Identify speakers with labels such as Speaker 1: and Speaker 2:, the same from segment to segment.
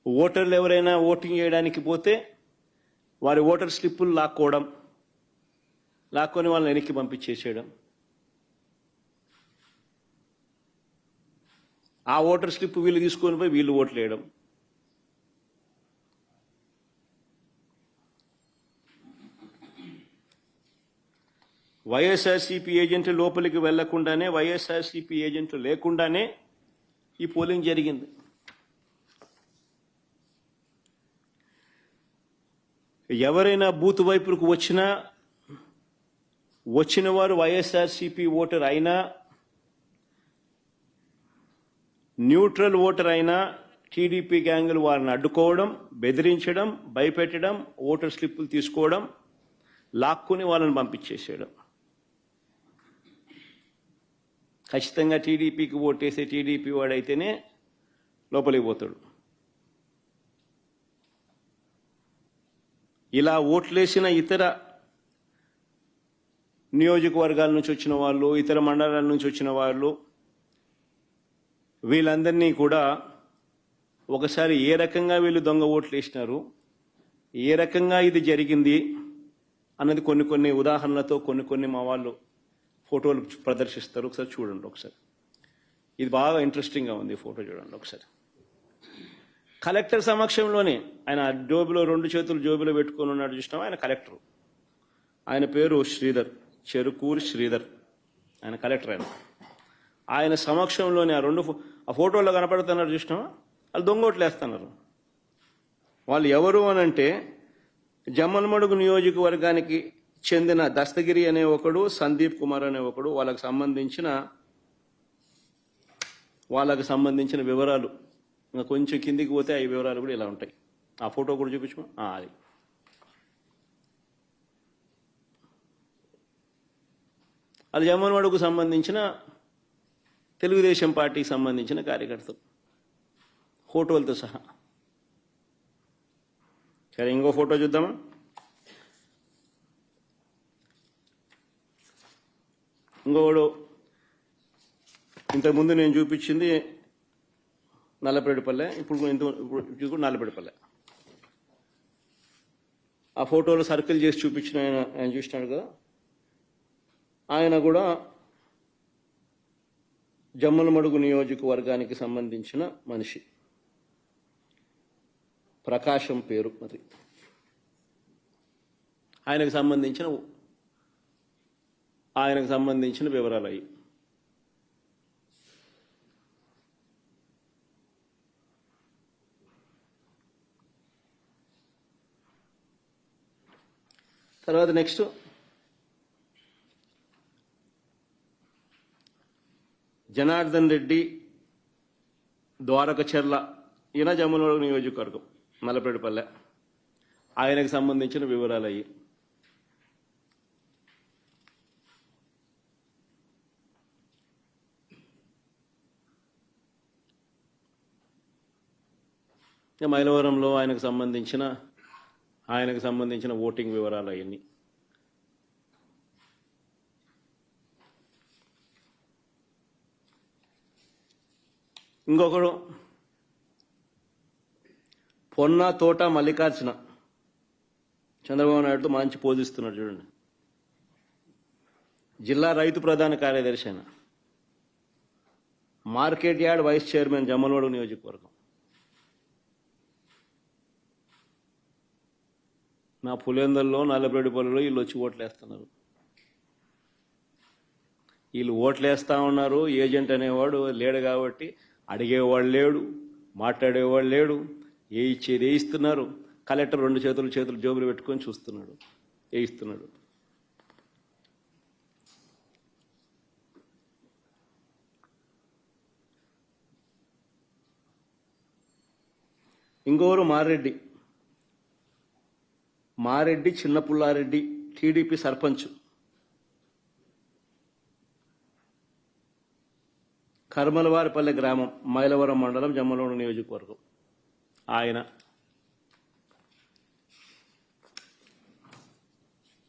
Speaker 1: ఓటర్లు ఎవరైనా ఓటింగ్ చేయడానికి పోతే వారి ఓటర్ స్లిప్పులు లాక్కొని వాళ్ళని వెనక్కి పంపించేసేయడం, ఆ ఓటర్ స్లిప్ వీళ్ళు తీసుకొని పోయి వీళ్ళు ఓట్లు వేయడం. వైఎస్ఆర్సీపీ ఏజెంట్లు లోపలికి వెళ్లకుండానే, వైఎస్ఆర్సీపీ ఏజెంట్లు లేకుండానే ఈ పోలింగ్ జరిగింది. ఎవరైనా బూత్ వైపుకు వచ్చిన వారు వైఎస్ఆర్సీపీ ఓటర్ అయినా, న్యూట్రల్ ఓటర్ అయినా టీడీపీ గ్యాంగులు వారిని అడ్డుకోవడం, బెదిరించడం, భయపెట్టడం, ఓటర్ స్లిప్పులు తీసుకోవడం, లాక్కుని వాళ్ళని పంపించేసేయడం. ఖచ్చితంగా టీడీపీకి ఓటేసే టీడీపీ వాడైతేనే లోపలికి పోతాడు. ఇలా ఓట్లేసిన ఇతర నియోజకవర్గాల నుంచి వచ్చిన వాళ్ళు, ఇతర మండలాల నుంచి వచ్చిన వాళ్ళు, వీళ్ళందరినీ కూడా ఒకసారి ఏ రకంగా వీళ్ళు దొంగ ఓట్లు వేసినారు, ఏ రకంగా ఇది జరిగింది అన్నది కొన్ని ఉదాహరణలతో కొన్ని మా వాళ్ళు ఫోటోలు ప్రదర్శిస్తారు. ఒకసారి చూడండి. ఒకసారి ఇది బాగా ఇంట్రెస్టింగ్గా ఉంది. ఫోటో చూడండి ఒకసారి. కలెక్టర్ సమక్షంలోనే ఆయన జోబులో 2 చేతులు జోబులో పెట్టుకొని ఉన్నాడు చూసినాం. ఆయన కలెక్టర్, ఆయన పేరు శ్రీధర్, చెరుకూరి శ్రీధర్. ఆయన కలెక్టర్. ఆయన సమక్షంలోనే ఆ ఫోటోలో కనపడుతున్నారు చూసినామా, వాళ్ళు దొంగోట్లు వేస్తున్నారు. వాళ్ళు ఎవరు అనంటే జమ్మలమడుగు నియోజకవర్గానికి చెందిన దస్తగిరి అనే ఒకడు, సందీప్ కుమార్ అనే ఒకడు. వాళ్ళకు సంబంధించిన వివరాలు ఇంకా కొంచెం కిందికి పోతే ఆ వివరాలు కూడా ఇలా ఉంటాయి. ఆ ఫోటో కూడా చూపించమా. అది అది జమ్మలమడుగుకు సంబంధించిన తెలుగుదేశం పార్టీకి సంబంధించిన కార్యకర్తలు ఫోటోలతో సహా. సరే, ఇంకో ఫోటో చూద్దామా. ఇంకోడు ఇంతకుముందు నేను చూపించింది నల్లపరెడ్డిపల్లె, ఇప్పుడు నల్లపరెడ్డిపల్లె. ఆ ఫోటోలో సర్కిల్ చేసి చూపించిన ఆయన చూసినాడు కదా, ఆయన కూడా జమ్మలమడుగు నియోజకవర్గానికి సంబంధించిన మనిషి. ప్రకాశం పేరు మరి. ఆయనకు సంబంధించిన వివరాలు అయ్యి. తర్వాత నెక్స్ట్ జనార్దన్ రెడ్డి, ద్వారకచర్ల. ఈయన జమ్మలమడుగు నియోజకవర్గం, నల్లపరెడ్డిపల్లె. ఆయనకు సంబంధించిన వివరాలు అయ్యి. మైలవరంలో ఆయనకు సంబంధించిన ఓటింగ్ వివరాలు అవన్నీ. ఇంకొకడు పొన్న తోట మల్లికార్జున, చంద్రబాబు నాయుడుతో మంచి పోజిస్తున్నాడు చూడండి. జిల్లా రైతు ప్రధాన కార్యదర్శి అయిన, market yard vice chairman, Jammalamadugu నియోజకవర్గం. నా పులివెందుల్లో, నల్లపరెడ్డిపల్లిలో వీళ్ళు వచ్చి ఓట్లు వేస్తున్నారు. వీళ్ళు ఓట్లు వేస్తా ఉన్నారు. ఏజెంట్ అనేవాడు లేడు కాబట్టి అడిగేవాడు లేడు, మాట్లాడేవాడు లేడు. ఇచ్చేది వేయిస్తున్నారు. కలెక్టర్ 2 చేతులు జోబులు పెట్టుకొని చూస్తున్నాడు, వేయిస్తున్నాడు. ఇంకొకరు మారెడ్డి చిన్నపుల్లారెడ్డి, టీడీపీ సర్పంచ్, కర్మలవారిపల్లె గ్రామం, మైలవరం మండలం, జమ్మలమడుగు నియోజకవర్గం. ఆయన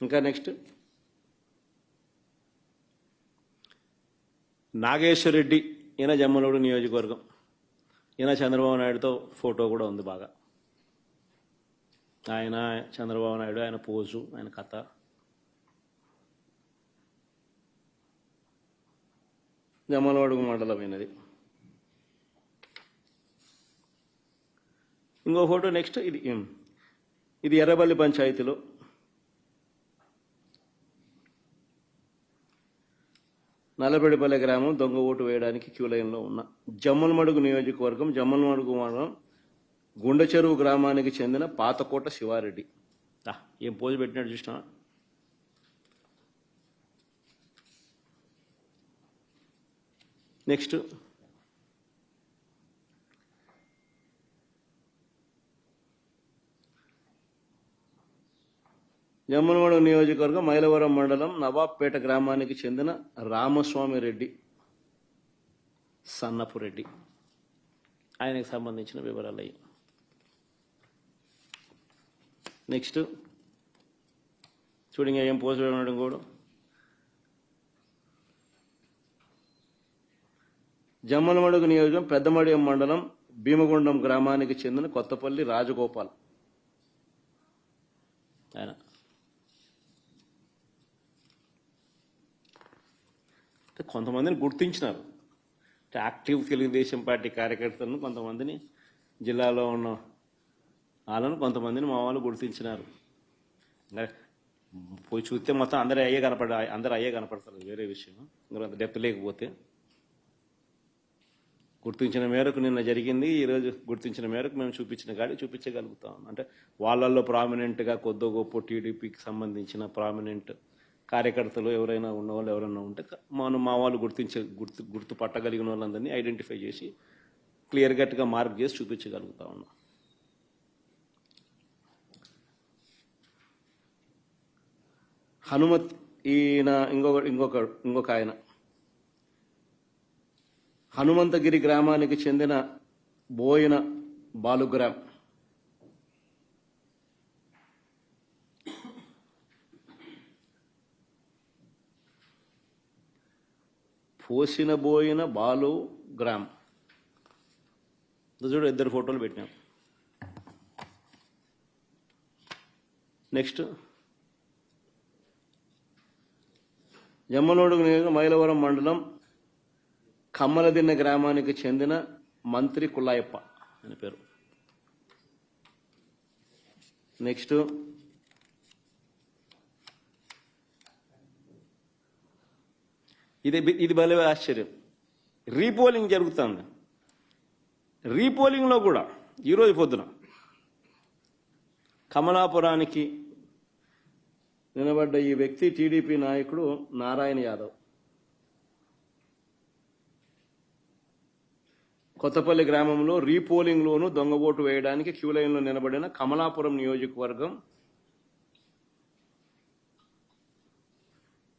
Speaker 1: ఇంకా నెక్స్ట్ నాగేశ్వర్ రెడ్డి, ఈయన జమ్మలమడుగు నియోజకవర్గం. ఈయన చంద్రబాబు నాయుడుతో ఫోటో కూడా ఉంది బాగా. ఆయన చంద్రబాబు నాయుడు, ఆయన పోజు, ఆయన కథ. జమ్మలమడుగు మండలం అయినది. ఇంకో ఫోటో నెక్స్ట్. ఇది ఎర్రబల్లి పంచాయతీలో నల్లబెడిపల్లె గ్రామం దొంగ ఓటు వేయడానికి క్యూ లైన్లో ఉన్న జమ్మలమడుగు నియోజకవర్గం, జమ్మలమడుగు మండలం గుండెచెరువు గ్రామానికి చెందిన పాతకోట శివారెడ్డి. ఏం పోజు పెట్టినట్టు చూసినా. నెక్స్ట్ జమ్మలమడుగు నియోజకవర్గం మైలవరం మండలం నవాబ్పేట గ్రామానికి చెందిన రామస్వామి రెడ్డి, సన్నపు రెడ్డి. ఆయనకు సంబంధించిన వివరాలు అయ్యి. నెక్స్ట్ చూడండి, ఏం పోస్ట్ ఉండడం కూడా. జమ్మలమడుగు నియోజకవర్గం పెద్దమడియం మండలం భీమగుండం గ్రామానికి చెందిన కొత్తపల్లి రాజగోపాల్. ఆయన కొంతమందిని గుర్తించినారు. యాక్టివ్ తెలుగుదేశం పార్టీ కార్యకర్తలను, కొంతమందిని జిల్లాలో ఉన్న వాళ్ళను కొంతమందిని మా వాళ్ళు గుర్తించినారు. పోయి చూస్తే మొత్తం అందరూ అయ్యే కనపడతారు, వేరే విషయం. ఇంకొంత డెప్త్ లేకపోతే గుర్తించిన మేరకు నిన్న జరిగింది. ఈరోజు గుర్తించిన మేరకు మేము చూపించిన కాడి చూపించగలుగుతాం. అంటే వాళ్ళల్లో ప్రామినెంట్గా కొద్దో గొప్ప టీడీపీకి సంబంధించిన ప్రామినెంట్ కార్యకర్తలు ఎవరైనా ఉన్నవాళ్ళు ఎవరైనా ఉంటే మా వాళ్ళు గుర్తుపట్టగలిగిన వాళ్ళందరినీ ఐడెంటిఫై చేసి క్లియర్ కట్గా మార్క్ చేసి చూపించగలుగుతా ఉన్నాం. హనుమత్ ఈయన ఇంకొక ఆయన హనుమంతగిరి గ్రామానికి చెందిన బోయిన బాలుగ్రామ్. పోసిన బోయిన బాలుగ్రామ్. చూడు, ఇద్దరు ఫోటోలు పెట్టినాం. నెక్స్ట్ జమ్మలమడుగు నియోజకవర్గం మైలవరం మండలం కమ్మలదిన్న గ్రామానికి చెందిన మంత్రి కుల్లాయప్ప అని పేరు. నెక్స్ట్ ఇది భలే ఆశ్చర్యం. రీపోలింగ్ జరుగుతుంది. రీపోలింగ్లో కూడా ఈరోజు పొద్దున కమలాపురానికి నిలబడ్డ ఈ వ్యక్తి టీడీపీ నాయకుడు నారాయణ యాదవ్. కొత్తపల్లి గ్రామంలో రీపోలింగ్లోనూ దొంగ ఓటు వేయడానికి క్యూ లైన్లో నిలబడిన కమలాపురం నియోజకవర్గం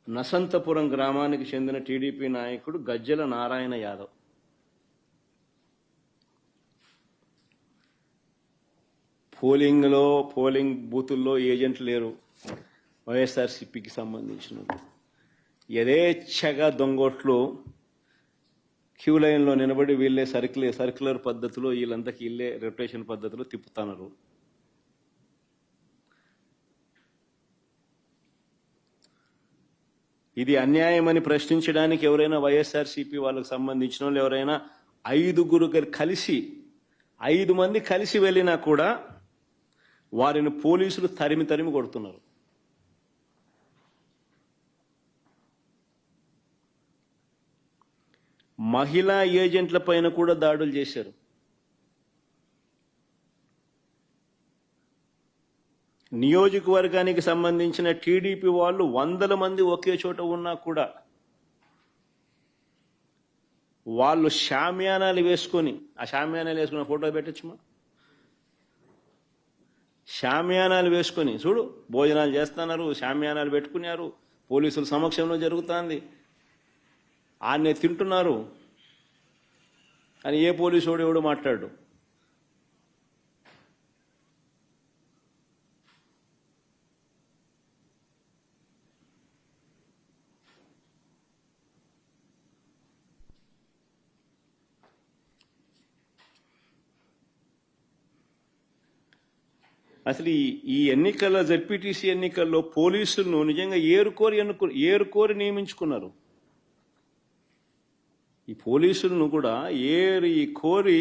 Speaker 1: నసంతపురం గ్రామానికి చెందిన టీడీపీ నాయకుడు గజ్జెల నారాయణ యాదవ్. పోలింగ్ బూతుల్లో ఏజెంట్లు లేరు. వైఎస్ఆర్సీపీకి సంబంధించిన యథేచ్ఛగా దొంగోట్లు క్యూ లైన్లో నిలబడి వీళ్ళే సర్క్యులర్ పద్ధతిలో వీళ్ళంతకి వీళ్ళే రెప్యుటేషన్ పద్ధతిలో తిప్పుతున్నారు. ఇది అన్యాయమని ప్రశ్నించడానికి ఎవరైనా వైఎస్ఆర్సీపీ వాళ్ళకు సంబంధించిన వాళ్ళు ఎవరైనా 5 మంది కలిసి వెళ్ళినా కూడా వారిని పోలీసులు తరిమి కొడుతున్నారు. మహిళా ఏజెంట్ల పైన కూడా దాడులు చేశారు. నియోజకవర్గానికి సంబంధించిన టీడీపీ వాళ్ళు 100 మంది ఒకే చోట ఉన్నా కూడా వాళ్ళు షామియానాలు వేసుకొని, ఆ షామియానాలు వేసుకున్న ఫోటో పెట్టచ్చుమా, షామియానాలు వేసుకొని చూడు భోజనాలు చేస్తున్నారు, షామియానాలు పెట్టుకున్నారు, పోలీసుల సమక్షంలో జరుగుతుంది, ఆన్నే తింటున్నారు అని ఏ పోలీసు వాడు ఎవడు మాట్లాడు. అసలు ఈ ఎన్నికల జెడ్పీటీసీ ఎన్నికల్లో పోలీసులను నిజంగా ఏరుకోరి నియమించుకున్నారు. ఈ పోలీసులను కూడా కోరి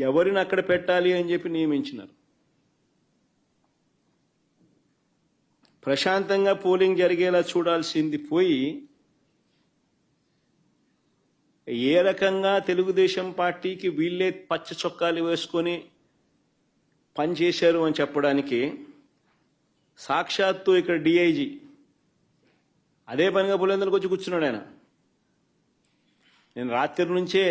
Speaker 1: ఎవరిని అక్కడ పెట్టాలి అని చెప్పి నియమించినారు. ప్రశాంతంగా పోలింగ్ జరిగేలా చూడాల్సింది పోయి ఏ రకంగా తెలుగుదేశం పార్టీకి వీళ్ళే పచ్చ చొక్కాలు వేసుకొని పనిచేశారు అని చెప్పడానికి సాక్షాత్తు ఇక్కడ డిఐజీ అదే పనిగా పులివెందులకు వచ్చి కూర్చున్నాడు. ఆయన నేను రాత్రి నుంచే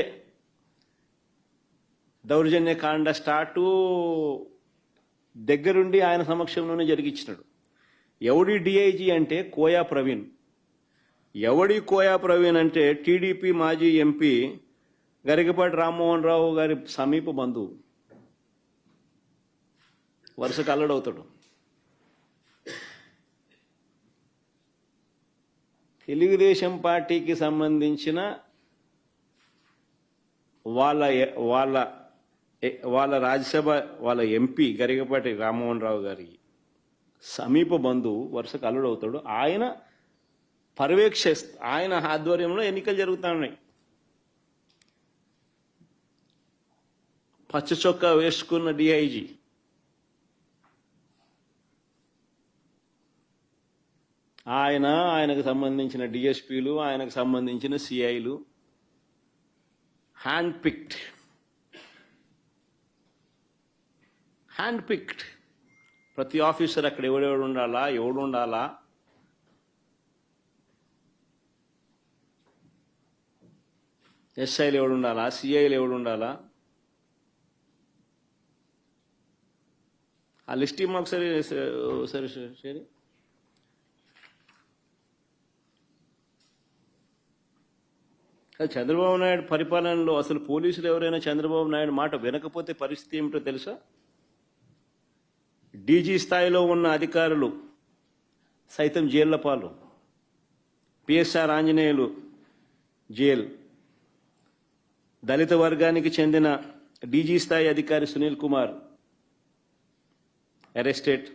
Speaker 1: దౌర్జన్యకాండ స్టార్టు దగ్గరుండి ఆయన సమక్షంలోనే జరిగించినాడు. ఎవడి డిఐజీ అంటే కోయా ప్రవీణ్. ఎవడి కోయా ప్రవీణ్ అంటే టీడీపీ మాజీ ఎంపీ గరికపాటి రామ్మోహన్ రావు గారి సమీప బంధువు. వరుసకు అల్లడవుతాడు. తెలుగుదేశం పార్టీకి సంబంధించిన వాళ్ళ రాజ్యసభ వాళ్ళ ఎంపీ గరికపాటి రామ్మోహన్ రావు గారి సమీప బంధువు వరుసకు అల్లుడవుతాడు. ఆయన ఆయన ఆధ్వర్యంలో ఎన్నికలు జరుగుతూ ఉన్నాయి. పచ్చ చొక్కా వేసుకున్న డిఐజీ ఆయనకు సంబంధించిన డిఎస్పీలు, ఆయనకు సంబంధించిన సిఐలు హ్యాండ్ పిక్డ్ ప్రతి ఆఫీసర్ అక్కడ ఎవడు ఉండాలా, ఎస్ఐలు ఎవడు ఉండాలా, సిఐలు ఎవడు ఉండాలా, ఆ లిస్ట్ మాకు సరే చంద్రబాబు నాయుడు పరిపాలనలో అసలు పోలీసులు ఎవరైనా చంద్రబాబు నాయుడు మాట వినకపోతే పరిస్థితి ఏమిటో తెలుసా? డీజీ స్థాయిలో ఉన్న అధికారులు సైతం జైళ్ల పాలు. పిఎస్ఆర్ ఆంజనేయులు జైలు, దళిత వర్గానికి చెందిన డీజీ స్థాయి అధికారి సునీల్ కుమార్ అరెస్టెడ్,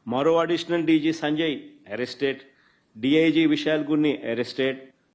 Speaker 1: మరో additional DG Sanjay arrested, DIG Vishal Gunni arrested,